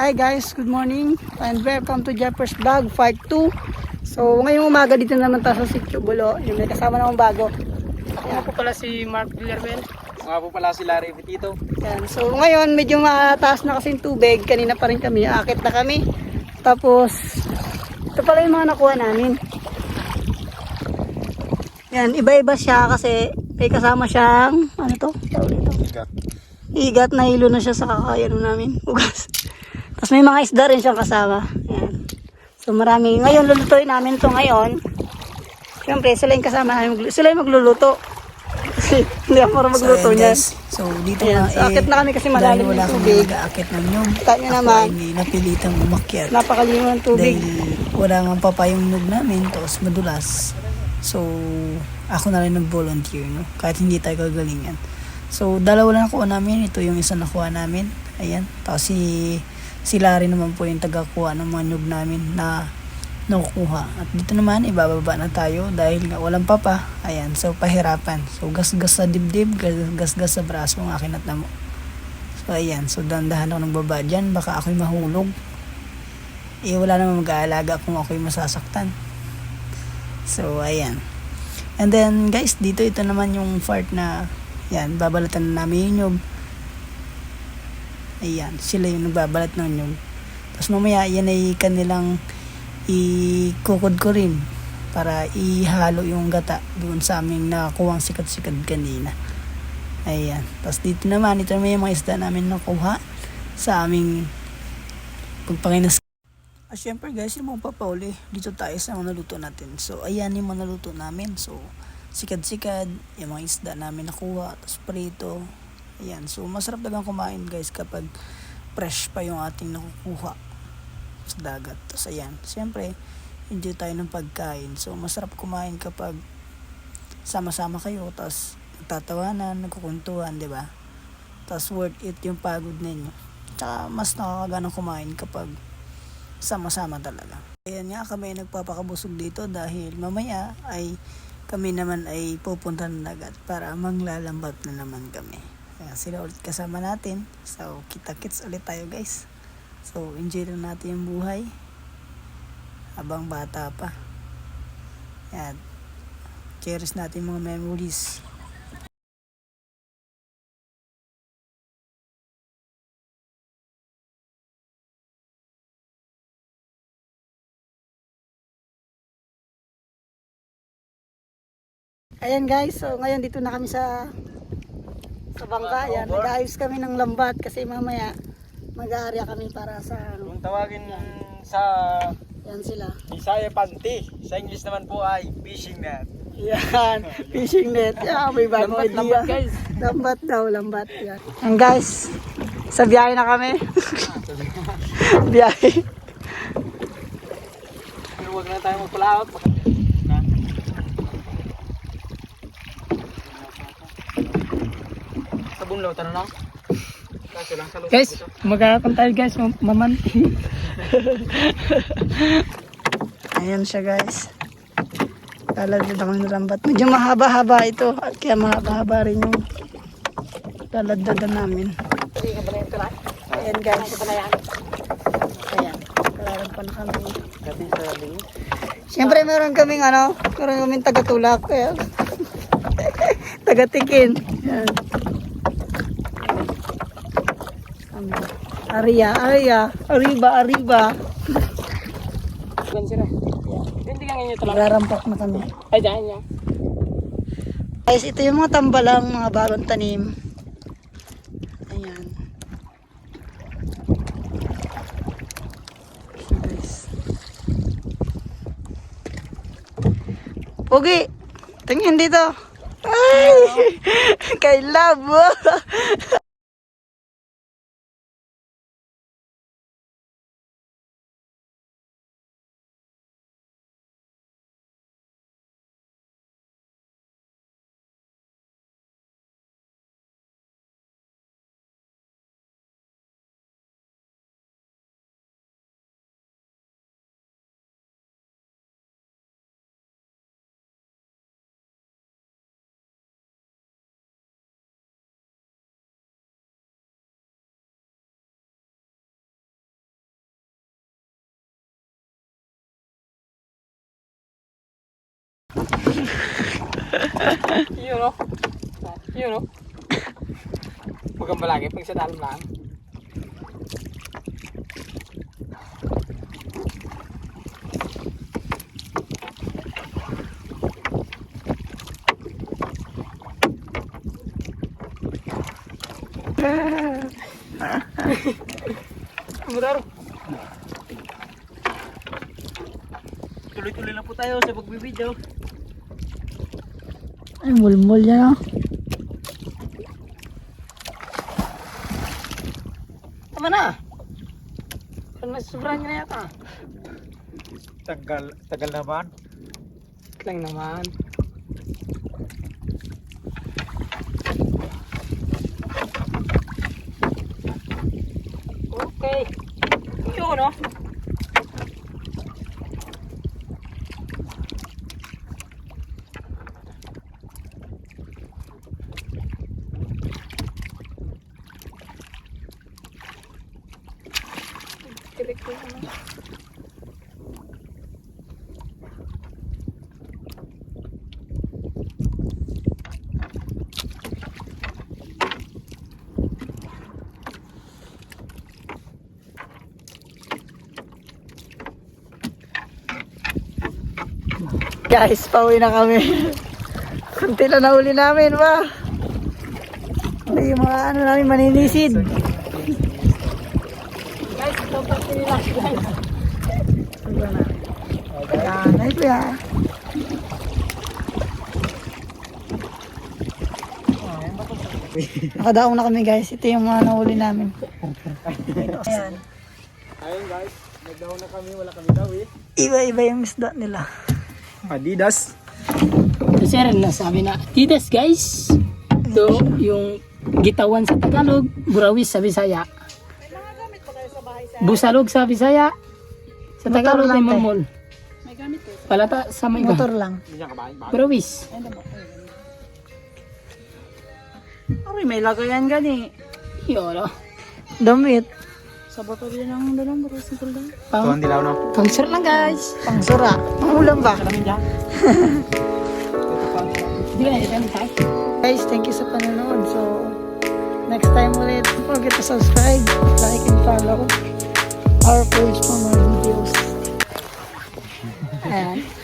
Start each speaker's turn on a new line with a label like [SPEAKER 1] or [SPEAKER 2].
[SPEAKER 1] Hi guys, good morning and welcome to Jeffers Vlog Part 2. So ngayong umaga dito naman tayo sa Sitio Bulo. Yung may kasama namang bago. Ako nga po pala si Mark Villarreal.
[SPEAKER 2] Ako nga po pala si Larry Petito.
[SPEAKER 1] Yan. So ngayon medyo mataas na kasi yung tubig. Kanina pa rin kami, aakit na kami. Tapos ito pala yung mga nakuha namin. Yan, iba-iba siya kasi may kasama siyang ano to? Igat na hilo na siya sa kakayan namin. Ugas. Tapos may mga isda rin siyang kasama. Ayan. So marami. Ngayon lulutuin namin to ngayon. Siyempre sila yung kasama namin. Sila yung magluluto. Kasi hindi ako marunong magluto niyan.
[SPEAKER 3] So dito
[SPEAKER 1] Ayan.
[SPEAKER 3] nga
[SPEAKER 1] So akit na kami kasi malalim
[SPEAKER 3] wala
[SPEAKER 1] yung
[SPEAKER 3] kang
[SPEAKER 1] tubig.
[SPEAKER 3] mag-aakit ng nyog.
[SPEAKER 1] Kita nyo
[SPEAKER 3] Ako
[SPEAKER 1] naman.
[SPEAKER 3] ay hindi napilitang umakyat.
[SPEAKER 1] Napakalimu ng tubig.
[SPEAKER 3] Dahil wala nga papayong nyog namin. Tapos madulas. So ako na rin nag-volunteer. No? Kahit hindi tayo kagalingan. So dalawa lang nakuha namin. Ito yung isa nakuha namin. Ayan. Tapos si Larry naman po yung tagakuha ng mga nyug namin na nakukuha. At dito naman, ibababa na tayo dahil nga walang papa. Ayan, so pahirapan. So gas-gas sa dibdib, gas-gas sa braso ang akin at namo. So ayan, so dandahan ako nagbaba dyan. Baka ako'y mahulog. Wala naman mag-aalaga kung ako'y masasaktan. So ayan. And then guys, dito ito naman yung part na yan, babalatan na namin yung nyug. Ayan, sila yung nagbabalat ng nyug. Tapos mamaya, yan ay kanilang ikukod ko rin para ihalo yung gata doon sa aming nakakuhang sikat-sikat kanina. Ayan. Tapos dito naman, ito naman yung mga isda namin nakuha sa aming pagpanginas. At syempre guys, yung mga papauli, dito tayo sa mga naluto natin. So, ayan yung mga naluto namin. So, sikad-sikad, yung mga isda namin nakuha, tapos prito. Ayan, so masarap talagang kumain guys kapag fresh pa yung ating nakukuha sa dagat. Tapos ayan, siyempre enjoy tayo ng pagkain. So masarap kumain kapag sama-sama kayo, tapos nagtatawanan, nagkukuntuhan, di ba? Tapos worth it yung pagod ninyo. Tsaka mas nakakaganang kumain kapag sama-sama talaga. Ayan nga, kami nagpapakabusog dito dahil mamaya ay kami naman ay pupunta ng dagat para manglalambat na naman kami. Ayan, sila ulit kasama natin. So, kita-kits ulit tayo guys. So, enjoy lang natin yung buhay habang bata pa. Ayan. Cherish natin mga memories.
[SPEAKER 1] Ayan guys, so ngayon dito na kami sa bangka. Ayan, nag-ayos kami ng lambat kasi mamaya mag-aarya kami para sa
[SPEAKER 2] Kung tawagin sa
[SPEAKER 1] yan sila.
[SPEAKER 2] Bisaya panty, sa English naman po ay fishing net.
[SPEAKER 1] Yan, fishing net. Yeah, may bagong idea.
[SPEAKER 2] Lambat guys.
[SPEAKER 1] Lambat daw, lambat. Yan. And guys, sa biyahe na kami. Biyahe.
[SPEAKER 2] Pero wag na tayo magpalaot. Sa bunlaw, tanong na. Kaso lang sa loob.
[SPEAKER 1] Guys, magkakakon tayo guys, mamanti. Ayan siya guys. Lalagyan ako ng lambat. Medyo mahaba-haba ito at kaya mahaba-haba rin yung lalagdagan namin. Ayan guys. Ayan, kalaran pa na kami. Siyempre meron kaming meron kaming tagatulak. Kaya tagatikin. Ayan. Arriba.
[SPEAKER 2] Gan sila. Hindi ka ngayon talaga.
[SPEAKER 1] Nagarampak na kami.
[SPEAKER 2] Ay, dyan yan.
[SPEAKER 1] Guys, ito yung mga tambalang, mga bagong tanim. Ayan. So guys. Pogi, tingin dito. Ay! Kay love.
[SPEAKER 2] Yun o. Yun o. Huwag kang balagi pag sa dalam lang. Motor.
[SPEAKER 3] Tuloy-tuloy lang po tayo sa pagbibideo.
[SPEAKER 1] Ay, mulmul yan, oh.
[SPEAKER 2] Tama na. Mas sobrang niya na yata.
[SPEAKER 3] Tagal naman.
[SPEAKER 2] Lang naman. Okay. Yun o. Kirik ko naman.
[SPEAKER 1] Guys, pauwi na kami. Kunti lang nahuli namin, ba? Ay, yung mga ano namin, maninisid.
[SPEAKER 2] Guys, ito pa nila guys.
[SPEAKER 1] Ayan, ay kuya. Nakadaong na kami, guys. Ito yung mga nahuli namin. Ayan.
[SPEAKER 2] Ayun guys, nagdaw na kami, wala kami daw eh.
[SPEAKER 1] Iba-iba yung isda nila.
[SPEAKER 3] Adidas.
[SPEAKER 2] Kasi rin nasabi na, Tidas guys. Ito yung gitawan sa Tagalog, burawis sa Bisaya. Busalog sa Bisaya. Sa
[SPEAKER 1] Motor
[SPEAKER 2] Tagalog
[SPEAKER 1] lang,
[SPEAKER 2] ay
[SPEAKER 1] te.
[SPEAKER 2] mamol. Palata sa may
[SPEAKER 1] Motor lang.
[SPEAKER 2] burawis.
[SPEAKER 1] Ay, may lagayan gani.
[SPEAKER 2] Yun o.
[SPEAKER 1] Damit.
[SPEAKER 3] Sa bato din ang dalang bro sa tulad.
[SPEAKER 2] Pang,
[SPEAKER 3] dilaw no.
[SPEAKER 2] pangsir lang guys.
[SPEAKER 1] Pangsura. Pangulam ba?
[SPEAKER 2] Hindi ka na dyan tayo.
[SPEAKER 1] Guys, thank you sa panonood. So, next time ulit, don't forget to subscribe, like, and follow our page for more videos. Ayan.